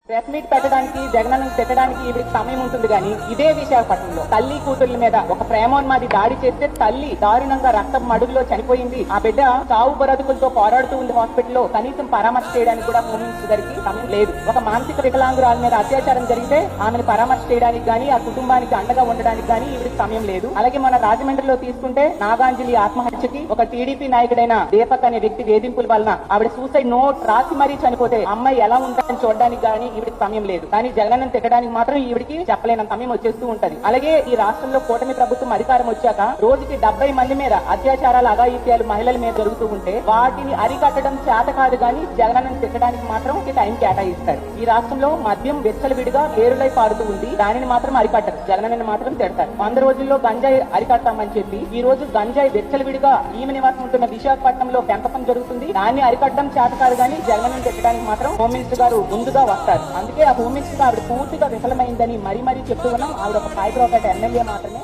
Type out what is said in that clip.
Press meet పెట్టడానికి జగనన్న పెట్టడానికి వీడికి సమయం ఉంటుంది కానీ ఇదే విశాఖపట్నంలో తల్లి కూతుర్ల మీద ఒక ప్రేమోన్మాది దాడి చేస్తే తల్లి దారుణంగా రక్తం మడుగులో చనిపోయింది. ఆ బిడ్డ చావు బతుకులతో పోరాడుతూ ఉంది హాస్పిటల్లో. కనీసం పరామర్శ చేయడానికి కూడా హోమ్ మినిస్టర్ గారికి సమయం లేదు. ఒక మానసిక వికలాంగురాల మీద అత్యాచారం జరిగితే ఆమెను పరామర్శ చేయడానికి గానీ ఆ కుటుంబానికి అండగా ఉండడానికి గానీ వీడికి సమయం లేదు. అలాగే మన రాజమండ్రిలో తీసుకుంటే నాగాంజలి ఆత్మహత్యకి ఒక టీడీపీ నాయకుడైన దీపక్ అనే వ్యక్తి వేధింపుల వలన ఆవిడ సూసైడ్ నోట్ రాసి మరీ చనిపోతే అమ్మాయి ఎలా ఉంటుందని చూడడానికి గానీ ఈవిడికి సమయం లేదు. కానీ జగనన్న తిట్టడానికి మాత్రం ఈవిడికి చెప్పలేనంత సమయం వచ్చేస్తూ ఉంటది. అలాగే ఈ రాష్ట్రంలో కూటమి ప్రభుత్వం అధికారం వచ్చాక రోజుకి 70 మంది మీద అత్యాచారాలు అఘాయిత్యాలు మహిళల మీద జరుగుతూ ఉంటే వాటిని అరికట్టడం చేత కాదు కానీ జగనన్న తిట్టడానికి మాత్రం టైం కేటాయిస్తారు. ఈ రాష్ట్రంలో మద్యం విచ్చలవిడిగా పేరులై పారుతూ ఉంది. దానిని మాత్రం అరికట్టరు, జగనన్న మాత్రం తిడతారు. 100 రోజుల్లో గంజాయి అరికడతామని చెప్పి ఈ రోజు గంజాయి విచ్చలవిడిగా ఈమె నివాసం ఉంటున్న విశాఖపట్నంలో పెంపకం జరుగుతుంది. దాన్ని అరికట్టడం చేత కాదు కానీ జగనన్న తిట్టడానికి మాత్రం హోమ్ మినిస్టర్ గారు ముందుగా వస్తారు. అందుకే ఆ హోమ్ మినిస్టర్ ఆవిడ పూర్తిగా విఫలమైందని మరీ చెప్తూ ఉన్నాం. ఆవిడ ఒక 5 ఎమ్మెల్యే మాత్రమే.